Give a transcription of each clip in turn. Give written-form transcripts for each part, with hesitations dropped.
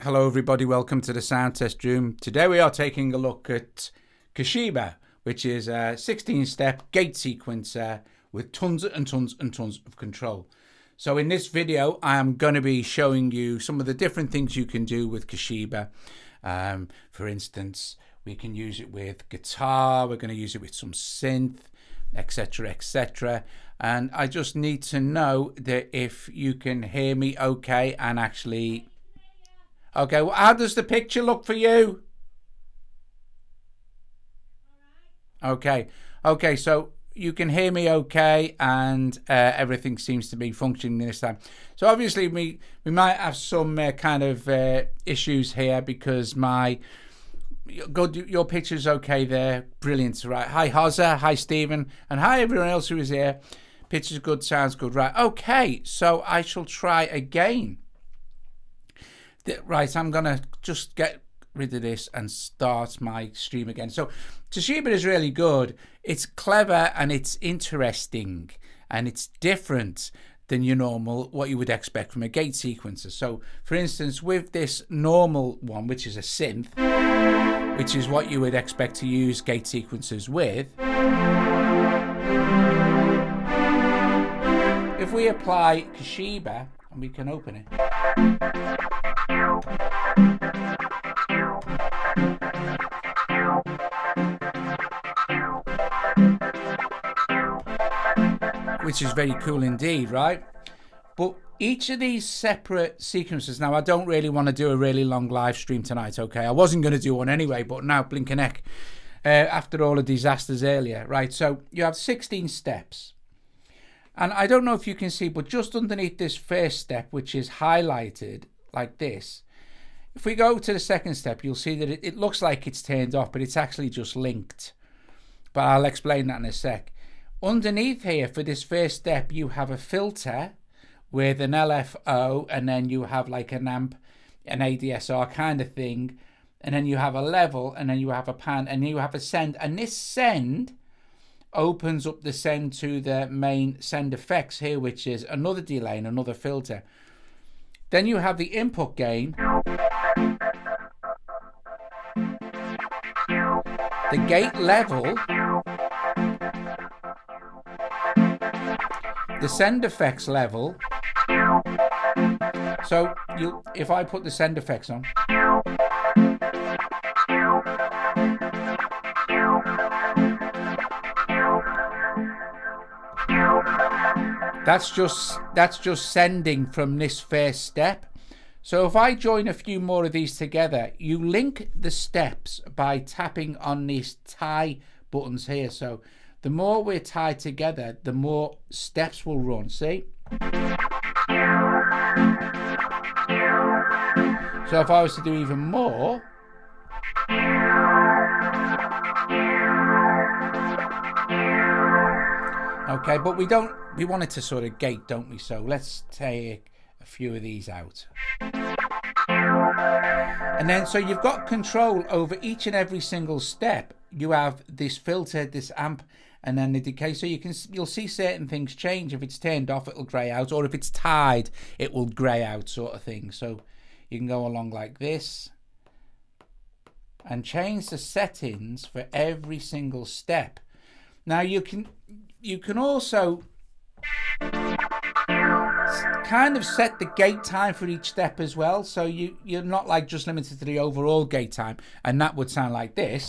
Hello everybody, welcome to the sound test room. Today we are taking a look at Koshiba, which is a 16-step gate sequencer with tons and tons and tons of control. So in this video I am going to be showing you some of the different things you can do with Koshiba. For instance, we can use it with guitar, we're going to use it with some synth, etc, etc. And I just need to know that if you can hear me okay and actually... Okay, well, how does the picture look for you? Okay, so you can hear me okay, and everything seems to be functioning this time. So obviously we might have some kind of issues here because your picture's okay there. Brilliant, right? Hi Hozza, hi Stephen, and hi everyone else who is here. Picture's good, sounds good, right? Okay, so I shall try again. Right, I'm gonna just get rid of this and start my stream again. So Koshiba is really good. It's clever and it's interesting and it's different than your normal, what you would expect from a gate sequencer. So for instance, with this normal one, which is a synth, which is what you would expect to use gate sequencers with, if we apply Koshiba, and we can open it, which is very cool indeed, right? But each of these separate sequences, now I don't really want to do a really long live stream tonight, okay? I wasn't going to do one anyway, but now blinking heck, after all the disasters earlier, right? So you have 16 steps. And I don't know if you can see, but just underneath this first step, which is highlighted like this, if we go to the second step, you'll see that it looks like it's turned off, but it's actually just linked. But I'll explain that in a sec. Underneath here, for this first step, you have a filter with an LFO, and then you have like an amp, an ADSR kind of thing, and then you have a level, and then you have a pan, and you have a send, and this send opens up the send to the main send effects here, which is another delay and another filter. Then you have the input gain, the gate level, the send effects level. So if I put the send effects on, that's just sending from this first step. So if I join a few more of these together, you link the steps by tapping on these tie buttons here. So the more we're tied together, the more steps will run, see? So if I was to do even more, okay, but we want it to sort of gate, don't we? So let's take a few of these out. And then, so you've got control over each and every single step. You have this filter, this amp, and then the decay. So you'll see certain things change. If it's turned off, it'll grey out, or if it's tied, it will grey out, sort of thing. So you can go along like this and change the settings for every single step. Now you can also kind of set the gate time for each step as well, so you're not like just limited to the overall gate time, and that would sound like this.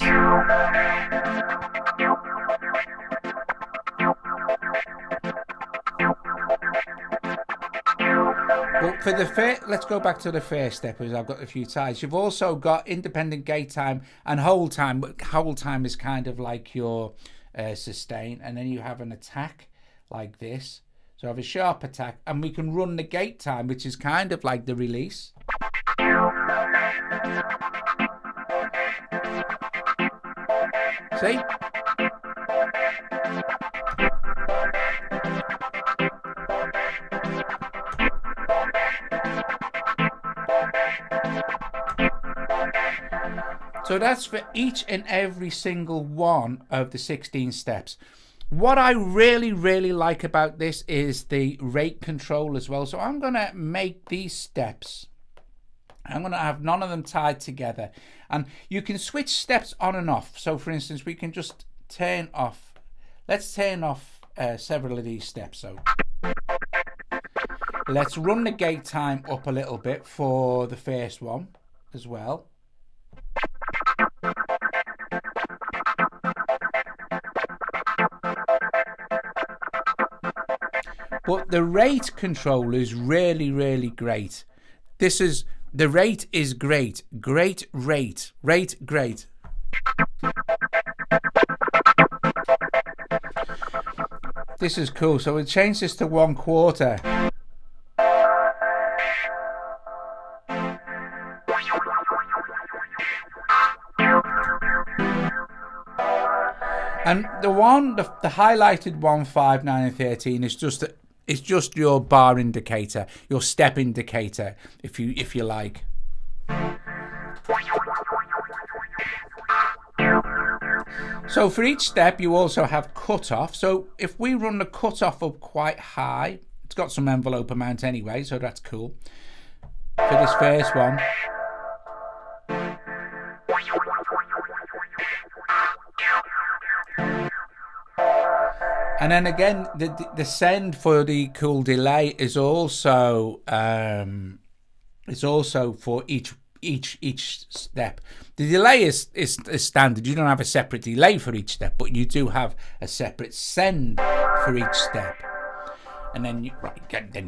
But for the let's go back to the first step, as I've got a few ties. You've also got independent gate time and hold time. Hold time is kind of like your sustain, and then you have an attack like this. So I have a sharp attack, and we can run the gate time, which is kind of like the release. See? So that's for each and every single one of the 16 steps. What I really like about this is the rate control as well. So I'm going to make these steps I'm going to have none of them tied together. And you can switch steps on and off. So for instance, we can just turn off. Let's turn off several of these steps. So let's run the gate time up a little bit for the first one as well. But the rate control is really, really great. The rate is great. Great rate. Rate, great. This is cool. So we'll change this to 1/4. And the highlighted 1, 5, 9, and 13 is just your bar indicator, your step indicator, if you like. So for each step, you also have cutoff. So if we run the cutoff up quite high, it's got some envelope amount anyway, so that's cool. For this first one. And then again, the send for the cool delay is also for each step. The delay is standard. You don't have a separate delay for each step, but you do have a separate send for each step. And then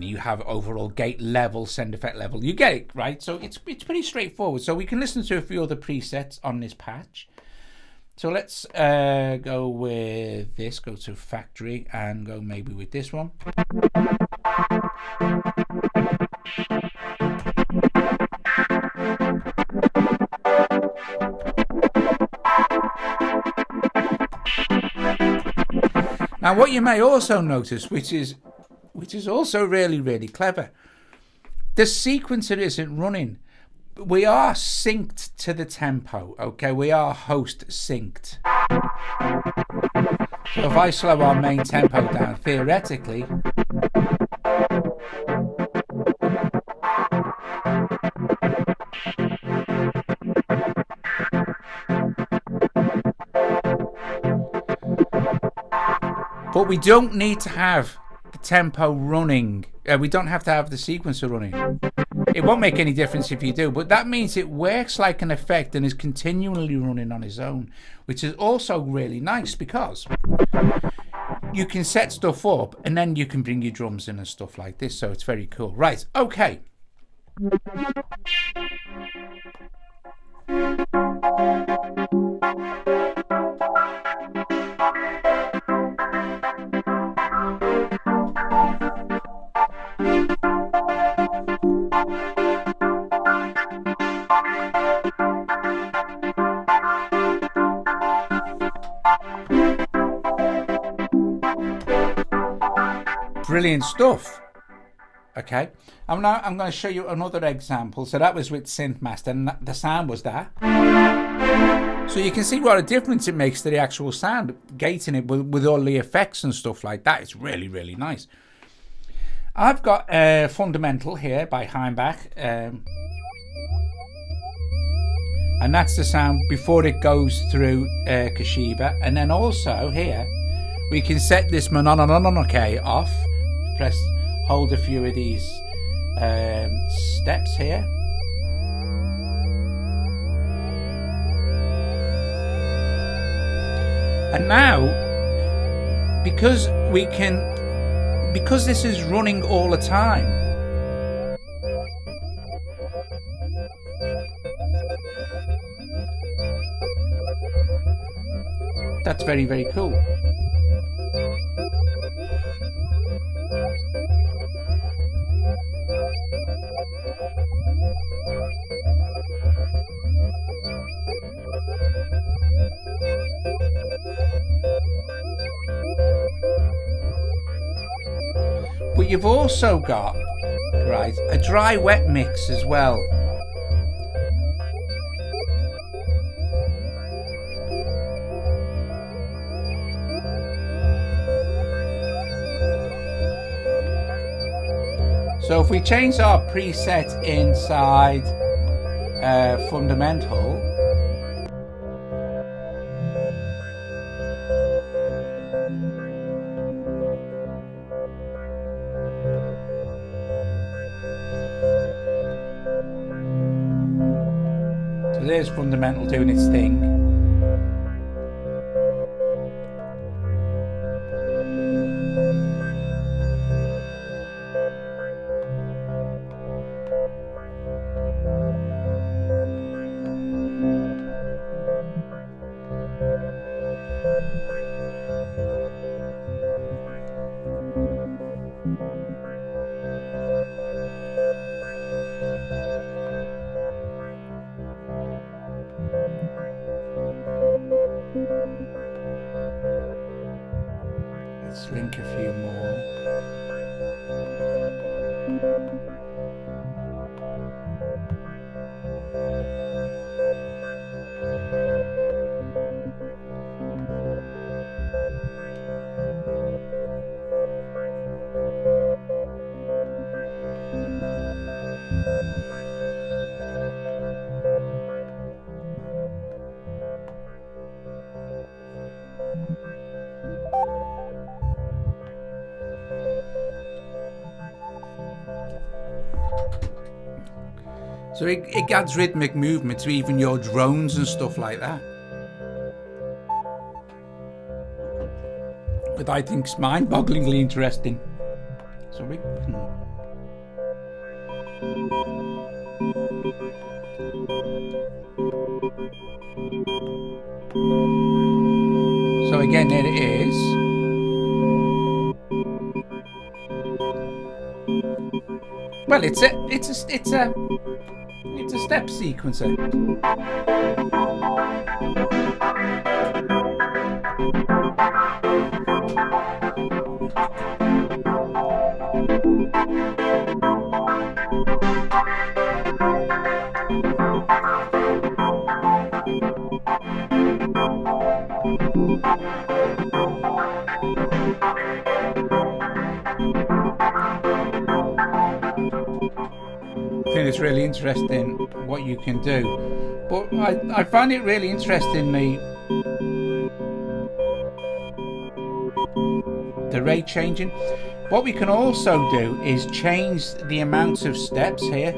you have overall gate level, send effect level. You get it, right? So it's pretty straightforward. So we can listen to a few other presets on this patch. So let's go with this, go to factory and go maybe with this one. Now what you may also notice, which is also really, really clever, the sequencer isn't running. We are synced to the tempo, okay? We are host synced. So if I slow our main tempo down, theoretically, but we don't need to have the tempo running. We don't have to have the sequencer running. It won't make any difference if you do, but that means it works like an effect and is continually running on its own, which is also really nice because you can set stuff up and then you can bring your drums in and stuff like this, so it's very cool. Right, okay. Brilliant stuff. Okay, I'm going to show you another example. So that was with SynthMaster, and the sound was that. So you can see what a difference it makes to the actual sound, gating it with all the effects and stuff like that. It's really, really nice. I've got a Fundamental here by Heimbach, and that's the sound before it goes through Koshiba. And then also here we can set this Monononoke off. Hold a few of these steps here. And now, because this is running all the time, that's very, very cool. But you've also got, right, a dry wet mix as well. So if we change our preset inside fundamental. So there's fundamental doing its thing. Let's link a few more. So it adds rhythmic movement to even your drones and stuff like that. But I think it's mind-bogglingly interesting. So we can... So again, there it is. Well, it's a step sequencer. I think it's really interesting what you can do, but I find it really interesting the rate changing. What we can also do is change the amount of steps here.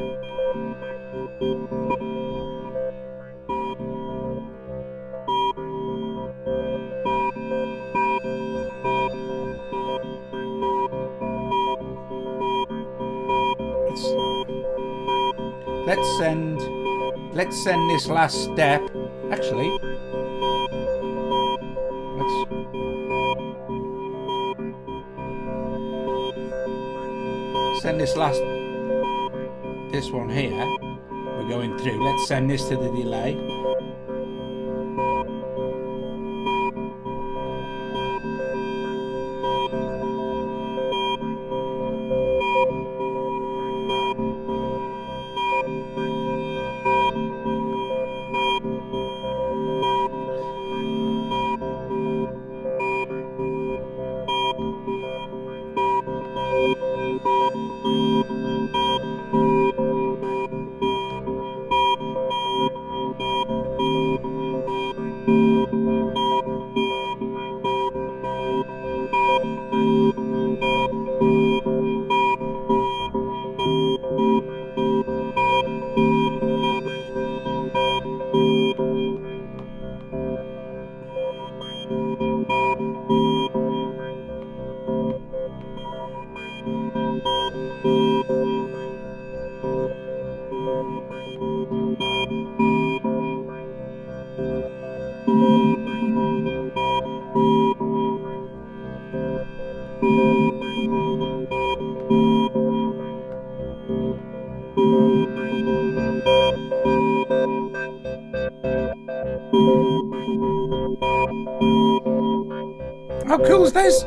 Let's send this last step. Actually, let's send this one here. We're going through. Let's send this to the delay. How cool is this?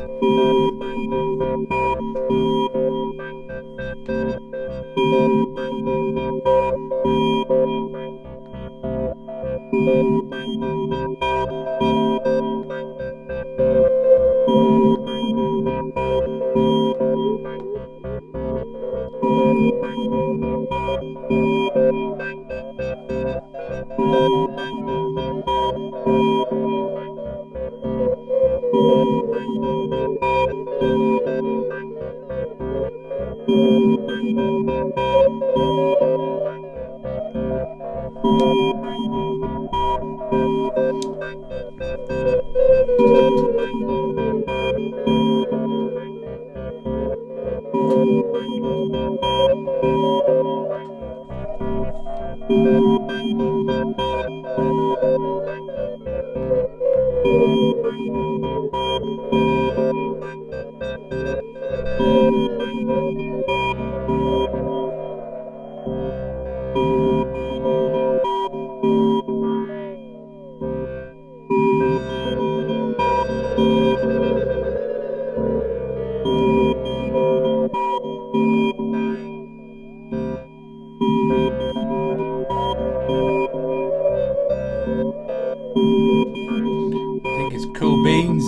I think it's cool beans.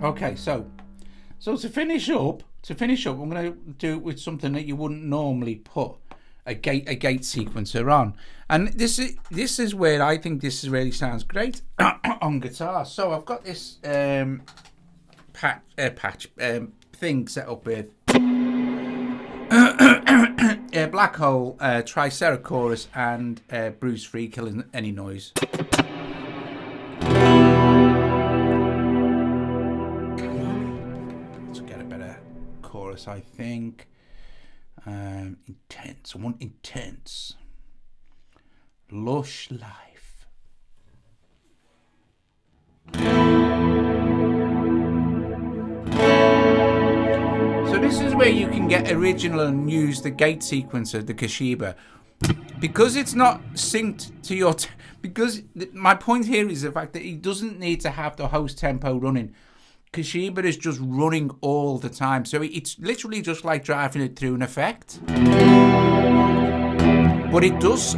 Okay, so to finish up, I'm going to do it with something that you wouldn't normally put a gate sequencer on, and this is where I think this really sounds great on guitar. So I've got this patch thing set up with Black Hole, Triceratops, and Bruce Free, killing any noise. Let's get a better chorus, I think. Intense. I want intense. Lush life. So this is where you can get original and use the gate sequencer, the Koshiba, because it's not synced to your. Because my point here is the fact that it doesn't need to have the host tempo running. Koshiba is just running all the time, so it's literally just like driving it through an effect. But it does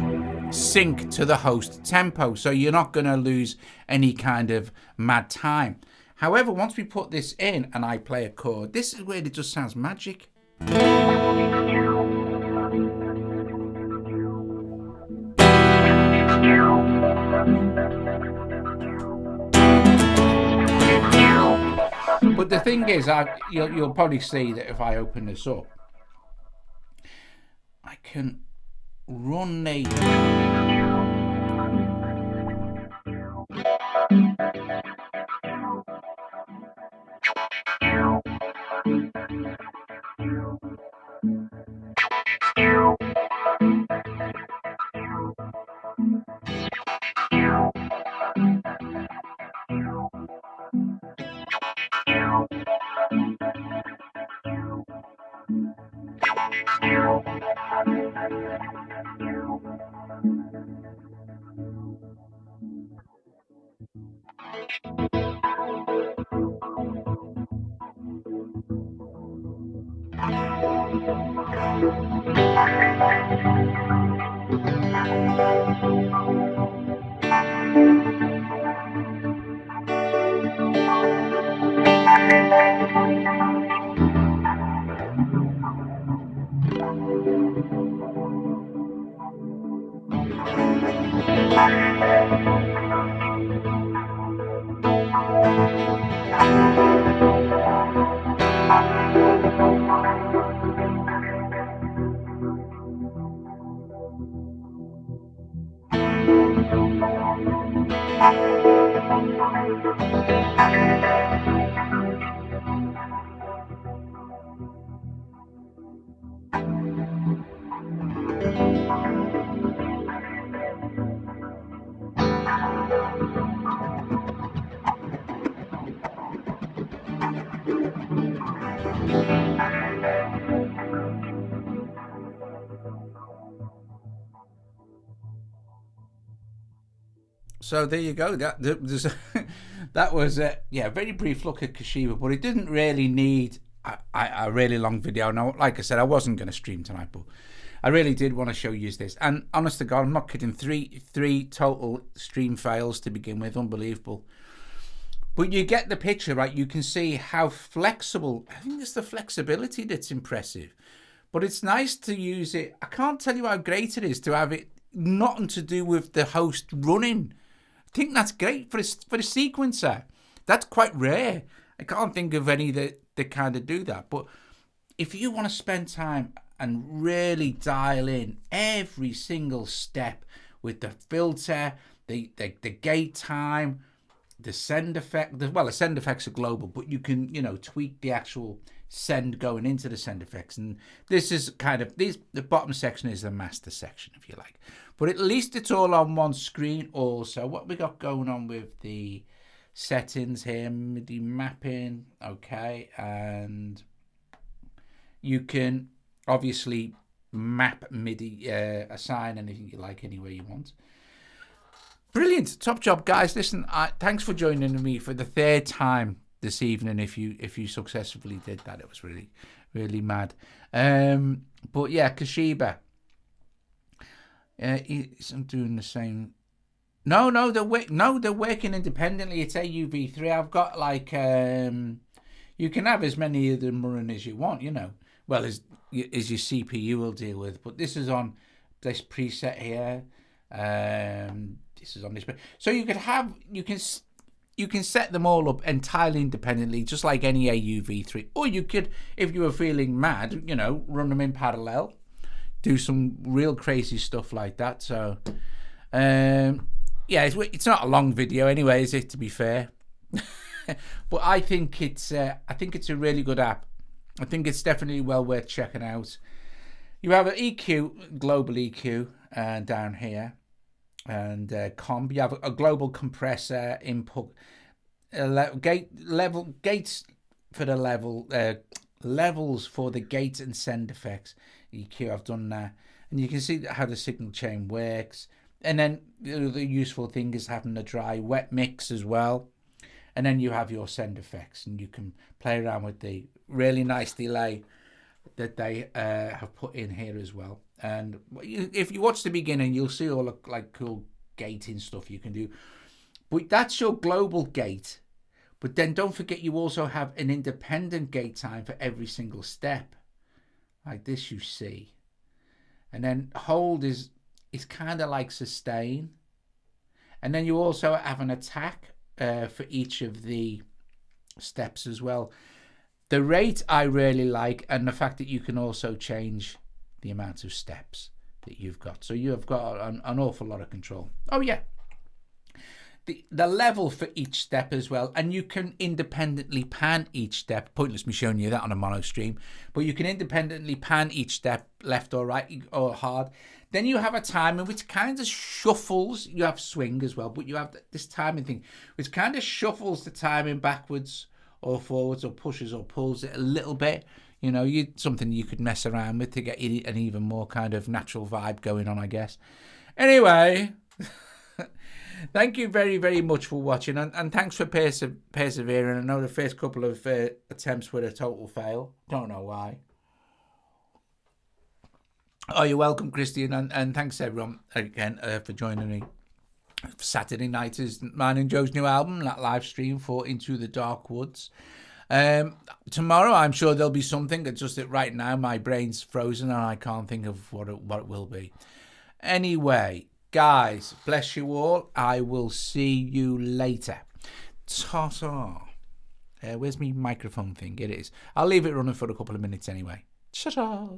sync to the host tempo, so you're not going to lose any kind of mad time. However, once we put this in and I play a chord, this is where it just sounds magic. But the thing is, you'll probably see that if I open this up, I can run the... So there you go. That was a very brief look at Koshiba, but it didn't really need a really long video. Now, like I said, I wasn't going to stream tonight, but I really did want to show you this. And honest to God, I'm not kidding. Three total stream fails to begin with. Unbelievable. But you get the picture, right? You can see how flexible. I think it's the flexibility that's impressive. But it's nice to use it. I can't tell you how great it is to have it nothing to do with the host running. I think that's great for a sequencer. That's quite rare. I can't think of any that kind of do that. But if you want to spend time and really dial in every single step with the filter, the gate time, the send effect, well, the send effects are global, but you can, tweak the actual send going into the send effects. And this is kind of, the bottom section is the master section, if you like. But at least it's all on one screen. Also, what we got going on with the settings here, MIDI mapping, okay, and you can obviously map MIDI, assign anything you like anywhere you want. Brilliant, top job, guys. Listen, thanks for joining me for the third time this evening. If you successfully did that, it was really, really mad. But yeah, Koshiba. I'm doing the same. No, they're working independently. It's AUv3. I've got like you can have as many of them running as you want. Well, as your CPU will deal with. But this is on this preset here. This is on this. So you can set them all up entirely independently, just like any AUv3. Or you could, if you were feeling mad, run them in parallel, do some real crazy stuff like that. So, yeah, it's not a long video anyway, is it? To be fair, but I think it's a really good app. I think it's definitely well worth checking out. You have an EQ, global EQ, down here. And comp, you have a global compressor input, gates for the levels for the gate and send effects. EQ, I've done that, and you can see how the signal chain works. And then the useful thing is having a dry wet mix as well. And then you have your send effects, and you can play around with the really nice delay that they have put in here as well. And if you watch the beginning, you'll see all the like cool gating stuff you can do. But that's your global gate. But then don't forget, you also have an independent gate time for every single step, like this you see. And then hold is kind of like sustain. And then you also have an attack for each of the steps as well. The rate I really like, and the fact that you can also change the amount of steps that you've got. So you have got an awful lot of control. Oh yeah, the level for each step as well, and you can independently pan each step. Pointless me showing you that on a mono stream, but you can independently pan each step left or right or hard. Then you have a timing which kind of shuffles. You have swing as well, but you have this timing thing which kind of shuffles the timing backwards or forwards, or pushes or pulls it a little bit. Something you could mess around with to get an even more kind of natural vibe going on, I guess. Anyway, thank you very, very much for watching, and thanks for persevering. I know the first couple of attempts were a total fail. Don't know why. Oh, you're welcome, Christian, and thanks everyone again for joining me. Saturday night is mine and Joe's new album, that live stream for Into the Dark Woods. Tomorrow I'm sure there'll be something. It's just that right now my brain's frozen and I can't think of what it will be. Anyway, guys, bless you all. I will see you later. Ta-ta. Where's my microphone thing? It is. I'll leave it running for a couple of minutes anyway. Ta-ta.